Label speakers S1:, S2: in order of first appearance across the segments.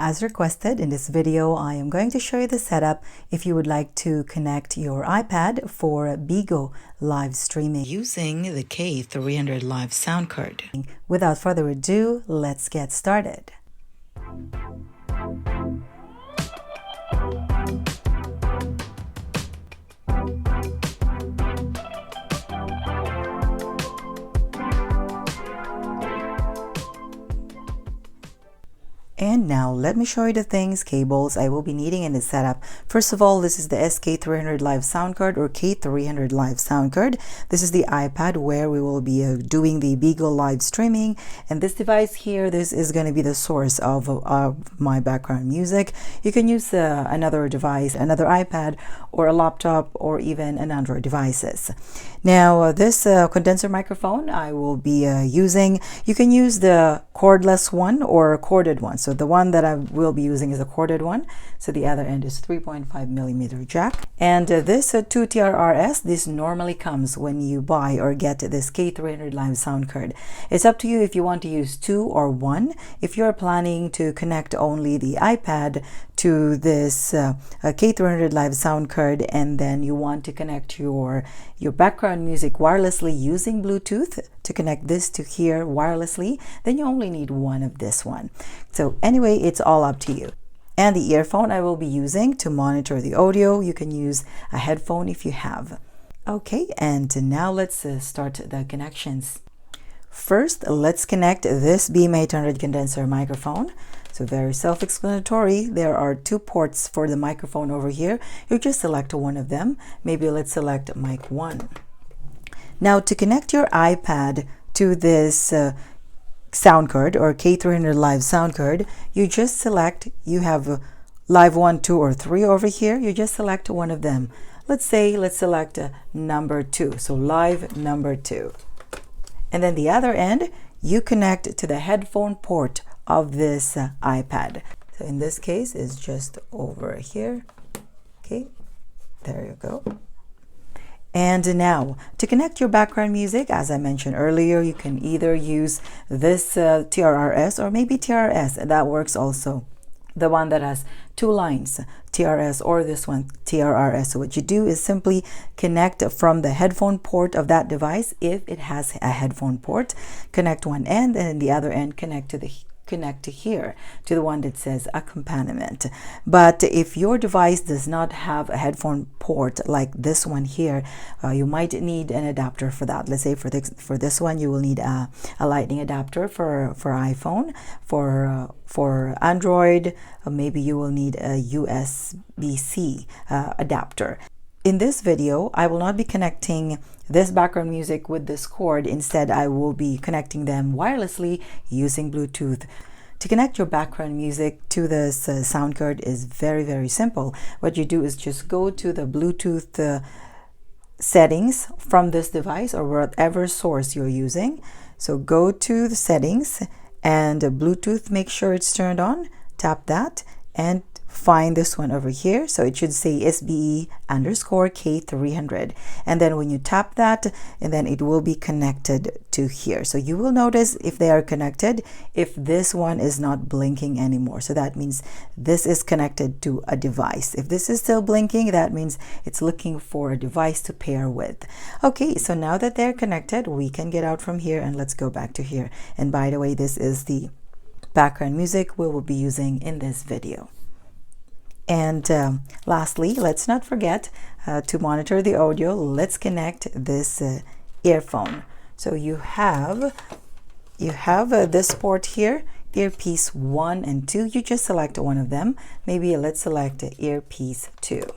S1: As requested in this video, I am going to show you the setup if you would like to connect your iPad for Bigo live streaming using the K300 live sound card. Without further ado, let's get started. And now let me show you the things, cables I will be needing in this setup. First of all, this is the K300 live sound card or K300 live sound card. This is the iPad where we will be doing the Bigo live streaming. And this device here, this is going to be the source of my background music. You can use another device, another iPad or a laptop or even an Android devices. Now this condenser microphone I will be using, you can use the cordless one or a corded one. So the one that I will be using is a corded one. So the other end is 3.5mm jack. And this 2TRRS, this normally comes when you buy or get this K300 live sound card. It's up to you if you want to use 2 or 1. If you're planning to connect only the iPad to this K300 live sound card and then you want to connect your background music wirelessly using Bluetooth to connect this to here wirelessly, then you only need one of this one. So anyway, it's all up to you. And the earphone I will be using to monitor the audio. You can use a headphone if you have. Okay, and now let's start the connections. First, let's connect this BM800 condenser microphone. So very self-explanatory. There are 2 ports for the microphone over here. You just select one of them. Maybe let's select mic 1. Now to connect your iPad to this sound card or K300 live sound card, you just select, you have live 1, 2, or 3 over here. You just select one of them. Let's select number 2. So live number 2. And then the other end, you connect to the headphone port of this iPad. So in this case, it's just over here. Okay, there you go. And now, to connect your background music, as I mentioned earlier, you can either use this TRRS or maybe TRS. That works also. The one that has 2 lines, TRS, or this one, TRRS. So what you do is simply connect from the headphone port of that device, if it has a headphone port, connect one end, and the other end connect to here, to the one that says accompaniment. But if your device does not have a headphone port like this one here, you might need an adapter for that. Let's say for this one you will need a lightning adapter for iPhone. For Android, maybe you will need a USB-C adapter. In this video, I will not be connecting this background music with this cord. Instead, I will be connecting them wirelessly using Bluetooth. To connect your background music to this sound card is very, very simple. What you do is just go to the Bluetooth settings from this device or whatever source you're using. So go to the settings and Bluetooth, make sure it's turned on, tap that and find this one over here. So it should say SBE_K300, and then when you tap that, and then it will be connected to here. So you will notice if they are connected, if this one is not blinking anymore, so that means this is connected to a device. If this is still blinking, that means it's looking for a device to pair with. Okay, so now that they're connected, we can get out from here and let's go back to here. And by the way, this is the background music we will be using in this video. And lastly, let's not forget to monitor the audio. Let's connect this earphone. So you have this port here, earpiece 1 and 2. You just select one of them. Maybe let's select earpiece 2.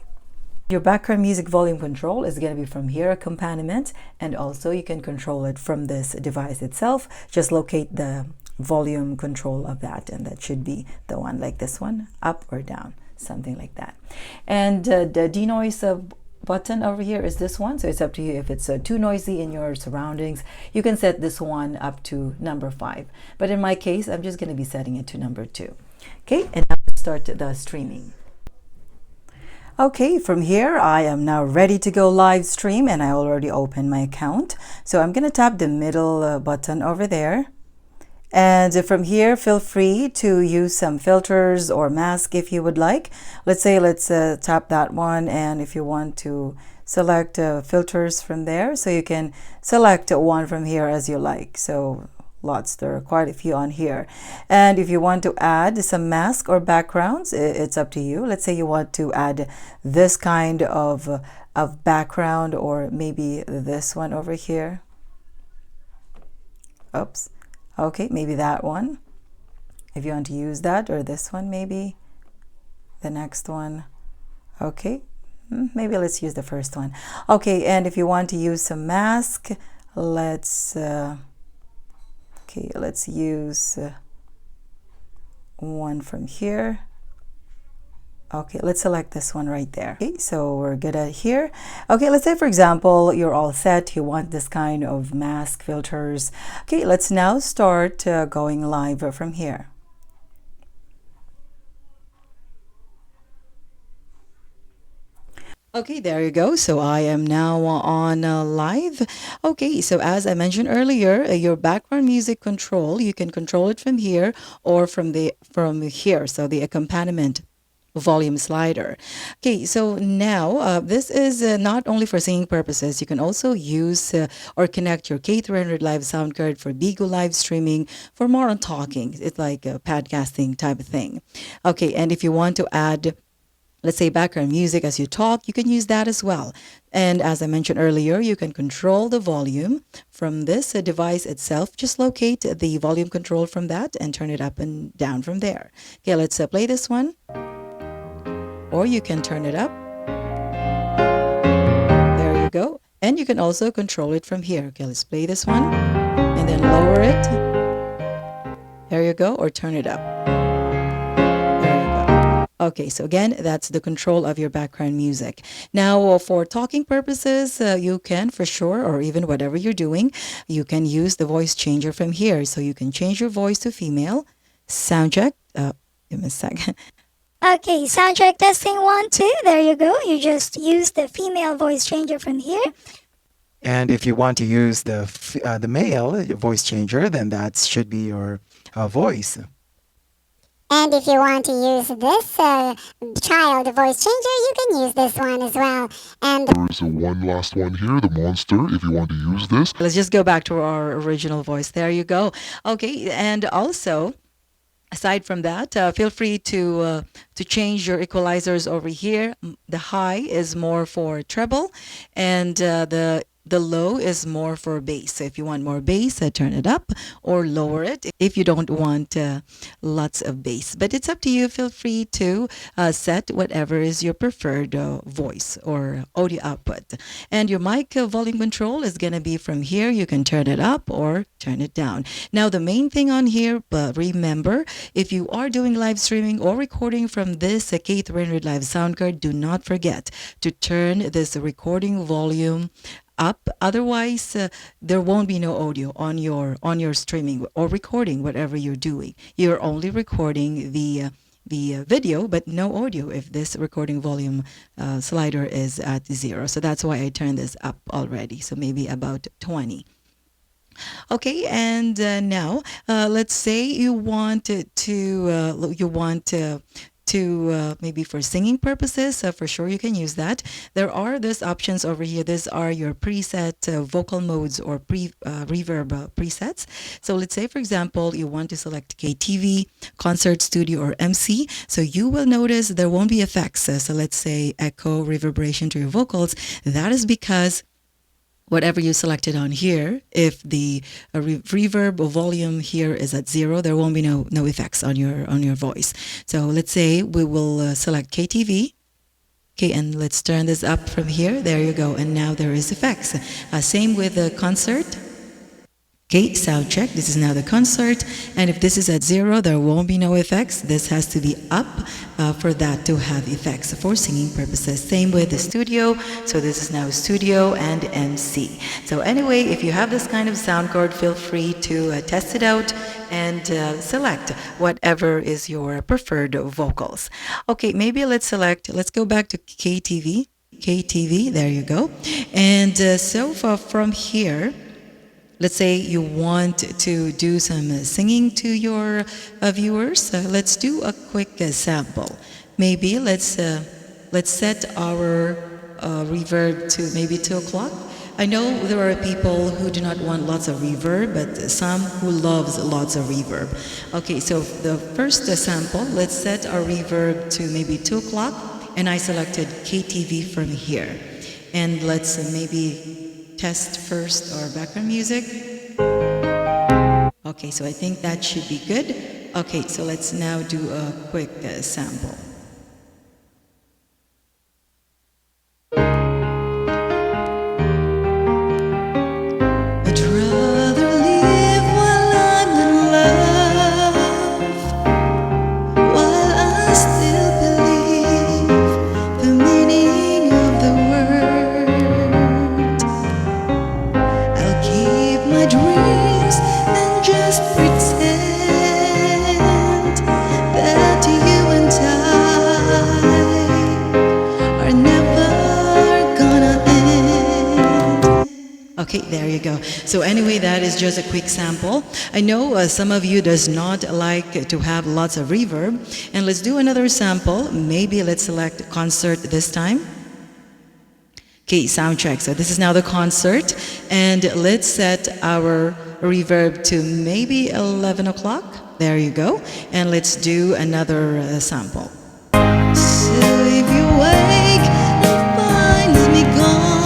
S1: Your background music volume control is going to be from here, accompaniment, and also you can control it from this device itself. Just locate the volume control of that, and that should be the one like this one, up or down, something like that. And the denoise button over here is this one, so it's up to you. If it's too noisy in your surroundings, you can set this one up to number 5, but in my case I'm just going to be setting it to number 2. Okay, and now let's start the streaming. Okay, from here I am now ready to go live stream, and I already opened my account. So I'm going to tap the middle button over there, And from here, feel free to use some filters or mask if you would like. Let's say, let's tap that one, and if you want to select filters from there, so you can select one from here as you like. So lots, there are quite a few on here. And if you want to add some mask or backgrounds, it's up to you. Let's say you want to add this kind of background, or maybe this one over here. Oops. Okay, maybe that one, if you want to use that, or this one, maybe the next one. Okay, maybe let's use the first one. Okay, and if you want to use some mask, let's let's use one from here. Okay, let's select this one right there. Okay, so we're good at here. Okay, let's say, for example, you're all set. You want this kind of mask filters. Okay, let's now start going live from here. Okay, there you go. So I am now on live. Okay, so as I mentioned earlier, your background music control, you can control it from here or from here. So the accompaniment volume slider. Okay, so now this is not only for singing purposes. You can also use or connect your K300 live sound card for Bigo live streaming, for more on talking. It's like a podcasting type of thing. Okay, and if you want to add, let's say, background music as you talk, you can use that as well. And as I mentioned earlier, you can control the volume from this device itself. Just locate the volume control from that and turn it up and down from there. Okay, let's play this one. Or you can turn it up. There you go. And you can also control it from here. Okay, let's play this one and then lower it. There you go. Or turn it up. There you go. Okay, so again, that's the control of your background music. Now, for talking purposes, you can for sure, or even whatever you're doing, you can use the voice changer from here. So you can change your voice to female. Sound check. Give me a second.
S2: Okay, sound check testing 1, 2. There you go. You just use the female voice changer from here.
S3: And if you want to use the male voice changer, then that should be your voice.
S4: And if you want to use this child voice changer, you can use this one as well. And
S5: there is one last one here, the monster, if you want to use this.
S1: Let's just go back to our original voice. There you go. Okay, and also, aside from that, feel free to change your equalizers over here. The high is more for treble, and the low is more for bass. So if you want more bass, turn it up or lower it if you don't want lots of bass. But it's up to you. Feel free to set whatever is your preferred voice or audio output. And your mic volume control is going to be from here. You can turn it up or turn it down. Now, the main thing on here, but remember, if you are doing live streaming or recording from this K300 live sound card, do not forget to turn this recording volume up. Otherwise, there won't be no audio on your streaming or recording, whatever you're doing. You're only recording the video, but no audio if this recording volume slider is at 0. So that's why I turned this up already. So maybe about 20. Okay, and now let's say you want to maybe for singing purposes, for sure you can use that. There are these options over here. These are your preset vocal modes or reverb presets. So let's say, for example, you want to select KTV, concert, studio, or MC. So you will notice there won't be effects. So let's say echo, reverberation to your vocals. That is because whatever you selected on here, if the reverb volume here is at 0, there won't be no effects on your voice. So let's say we will select KTV. Okay, and let's turn this up from here. There you go. And now there is effects. Same with the concert. Okay, sound check. This is now the concert. And if this is at 0, there won't be no effects. This has to be up for that to have effects for singing purposes. Same with the studio. So this is now studio and MC. So anyway, if you have this kind of sound card, feel free to test it out and select whatever is your preferred vocals. Okay, maybe let's go back to KTV. KTV, there you go. And so from here, let's say you want to do some singing to your viewers. Let's do a quick sample. Maybe let's set our reverb to maybe 2 o'clock. I know there are people who do not want lots of reverb, but some who loves lots of reverb. Okay, so the first sample, let's set our reverb to maybe 2 o'clock, and I selected KTV from here. And let's maybe test first our background music. Okay, so I think that should be good. Okay, so let's now do a quick sample. Okay, there you go. So anyway, that is just a quick sample. I know some of you does not like to have lots of reverb. And let's do another sample. Maybe let's select concert this time. Okay, sound check. So this is now the concert. And let's set our reverb to maybe 11 o'clock. There you go. And let's do another sample. So if you wake and finds me gone,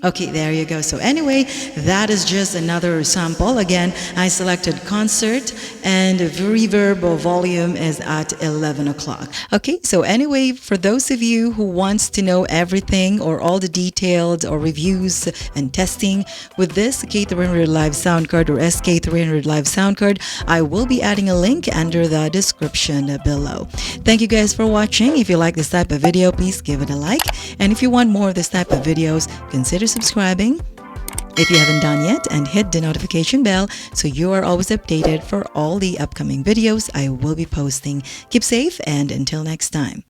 S1: okay, there you go. So anyway, that is just another sample. Again, I selected concert and reverb or volume is at 11 o'clock. Okay, so anyway, for those of you who wants to know everything or all the details or reviews and testing with this K300 Live Sound Card or SK300 Live Sound Card, I will be adding a link under the description below. Thank you guys for watching. If you like this type of video, please give it a like. And if you want more of this type of videos, consider subscribing if you haven't done yet, and hit the notification bell so you are always updated for all the upcoming videos I will be posting. Keep safe, and until next time.